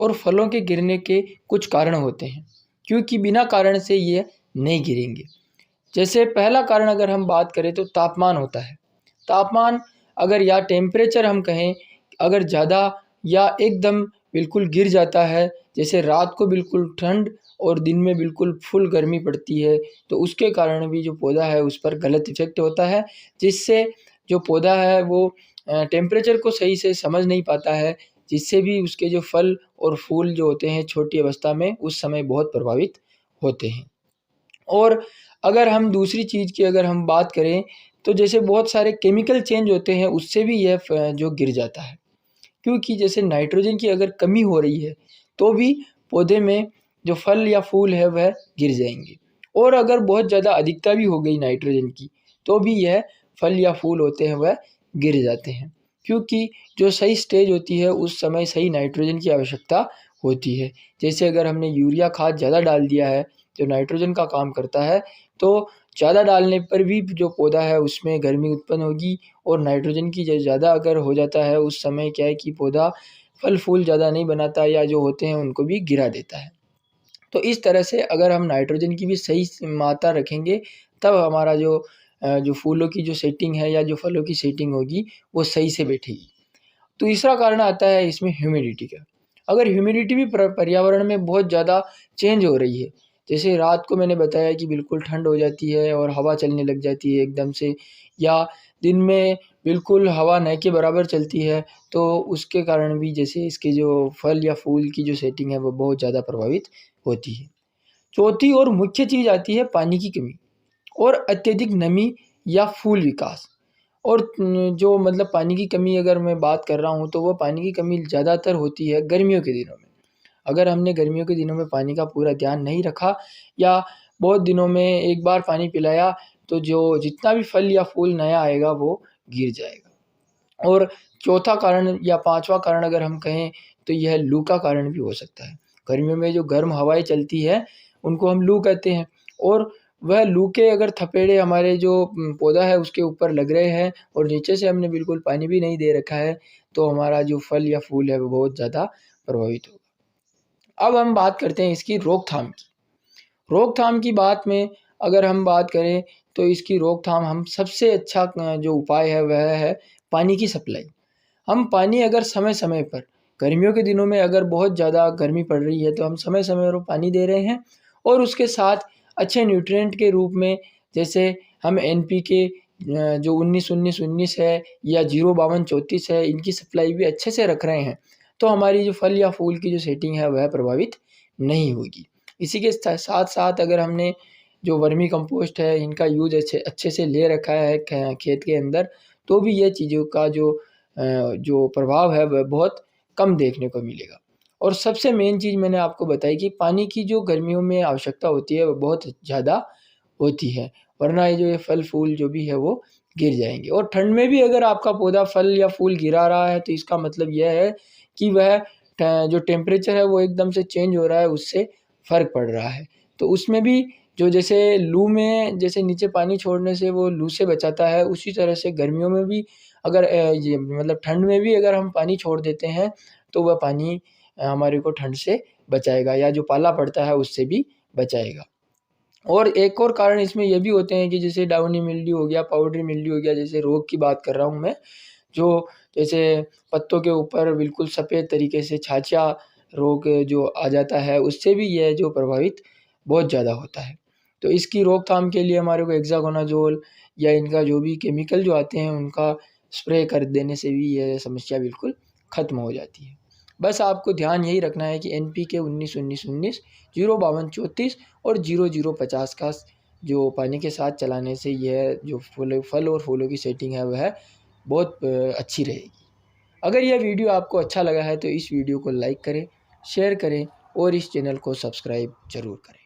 और फलों के गिरने के कुछ कारण होते हैं, क्योंकि बिना कारण से ये नहीं गिरेंगे। जैसे पहला कारण अगर हम बात करें तो तापमान होता है। तापमान अगर या टेम्परेचर हम कहें, अगर ज़्यादा या एकदम बिल्कुल गिर जाता है, जैसे रात को बिल्कुल ठंड और दिन में बिल्कुल फुल गर्मी पड़ती है, तो उसके कारण भी जो पौधा है उस पर गलत इफ़ेक्ट होता है, जिससे जो पौधा है वो टेम्परेचर को सही से समझ नहीं पाता है, जिससे भी उसके जो फल और फूल जो होते हैं छोटी अवस्था में उस समय बहुत प्रभावित होते हैं। और अगर हम दूसरी चीज़ की अगर हम बात करें, तो जैसे बहुत सारे केमिकल चेंज होते हैं, उससे भी यह जो गिर जाता है। क्योंकि जैसे नाइट्रोजन की अगर कमी हो रही है, तो भी पौधे में जो फल या फूल है वह गिर जाएँगे। और अगर बहुत ज़्यादा अधिकता भी हो गई नाइट्रोजन की, तो भी यह फल या फूल होते हैं वह गिर जाते हैं। क्योंकि जो सही स्टेज होती है उस समय सही नाइट्रोजन की आवश्यकता होती है। जैसे अगर हमने यूरिया खाद ज़्यादा डाल दिया है, जो नाइट्रोजन का काम करता है, तो ज़्यादा डालने पर भी जो पौधा है उसमें गर्मी उत्पन्न होगी, और नाइट्रोजन की ज़्यादा अगर हो जाता है उस समय क्या है कि पौधा फल फूल ज़्यादा नहीं बनाता या जो होते हैं उनको भी गिरा देता है। तो इस तरह से अगर हम नाइट्रोजन की भी सही मात्रा रखेंगे, तब हमारा जो फूलों की जो सेटिंग है या जो फलों की सेटिंग होगी वो सही से बैठेगी। तीसरा कारण आता है इसमें ह्यूमिडिटी का। अगर ह्यूमिडिटी भी पर्यावरण में बहुत ज़्यादा चेंज हो रही है, जैसे रात को मैंने बताया कि बिल्कुल ठंड हो जाती है और हवा चलने लग जाती है एकदम से, या दिन में बिल्कुल हवा न के बराबर चलती है, तो उसके कारण भी जैसे इसके जो फल या फूल की जो सेटिंग है वो बहुत ज़्यादा प्रभावित होती है। चौथी और मुख्य चीज़ आती है पानी की कमी और अत्यधिक नमी या फूल विकास। और जो मतलब पानी की कमी अगर मैं बात कर रहा हूँ, तो वो पानी की कमी ज़्यादातर होती है गर्मियों के दिनों में। अगर हमने गर्मियों के दिनों में पानी का पूरा ध्यान नहीं रखा, या बहुत दिनों में एक बार पानी पिलाया, तो जो जितना भी फल या फूल नया आएगा वो गिर जाएगा। और चौथा कारण या पाँचवा कारण अगर हम कहें, तो यह लू का कारण भी हो सकता है। गर्मियों में जो गर्म हवाएँ चलती हैं उनको हम लू कहते हैं, और वह लू के अगर थपेड़े हमारे जो पौधा है उसके ऊपर लग रहे हैं और नीचे से हमने बिल्कुल पानी भी नहीं दे रखा है, तो हमारा जो फल या फूल है वो बहुत ज़्यादा प्रभावित होगा। अब हम बात करते हैं इसकी रोकथाम की। रोकथाम की बात में अगर हम बात करें, तो इसकी रोकथाम हम सबसे अच्छा जो उपाय है वह है पानी की सप्लाई। हम पानी अगर समय-समय पर, गर्मियों के दिनों में अगर बहुत ज़्यादा गर्मी पड़ रही है, तो हम समय-समय पर पानी दे रहे हैं, और उसके साथ अच्छे न्यूट्रिएंट के रूप में जैसे हम एनपीके जो 19-19-19 है या 052-34 है, इनकी सप्लाई भी अच्छे से रख रहे हैं, तो हमारी जो फल या फूल की जो सेटिंग है वह प्रभावित नहीं होगी। इसी के साथ-साथ अगर हमने जो वर्मी कंपोस्ट है इनका यूज़ अच्छे से ले रखा है खेत के अंदर, तो भी ये चीज़ों का जो प्रभाव है वह बहुत कम देखने को मिलेगा। और सबसे मेन चीज़ मैंने आपको बताई कि पानी की जो गर्मियों में आवश्यकता होती है वो बहुत ज़्यादा होती है, वरना ये फल फूल जो भी है वो गिर जाएँगे। और ठंड में भी अगर आपका पौधा फल या फूल गिरा रहा है, तो इसका मतलब यह है कि वह जो टेम्परेचर है वो एकदम से चेंज हो रहा है, उससे फ़र्क पड़ रहा है। तो उसमें भी जो जैसे लू में जैसे नीचे पानी छोड़ने से वो लू से बचाता है, उसी तरह से गर्मियों में भी अगर ये मतलब ठंड में भी अगर हम पानी छोड़ देते हैं, तो वह पानी हमारे को ठंड से बचाएगा, या जो पाला पड़ता है उससे भी बचाएगा। और एक और कारण इसमें ये भी होते हैं कि जैसे डाउनी मिल्ड्यू हो गया, पाउडरी मिल्ड्यू हो गया, जैसे रोग की बात कर रहा हूँ मैं, जो जैसे पत्तों के ऊपर बिल्कुल सफ़ेद तरीके से छाछिया रोग जो आ जाता है, उससे भी यह जो प्रभावित बहुत ज़्यादा होता है। तो इसकी रोकथाम के लिए हमारे को हेक्साकोनाज़ोल या इनका जो भी केमिकल जो आते हैं उनका स्प्रे कर देने से भी यह समस्या बिल्कुल ख़त्म हो जाती है। बस आपको ध्यान यही रखना है कि एनपीके 19-19-19, 052-34 और 0050 का जो पानी के साथ चलाने से यह जो फल और फूलों की सेटिंग है वह बहुत अच्छी रहेगी। अगर यह वीडियो आपको अच्छा लगा है तो इस वीडियो को लाइक करें, शेयर करें और इस चैनल को सब्सक्राइब ज़रूर करें।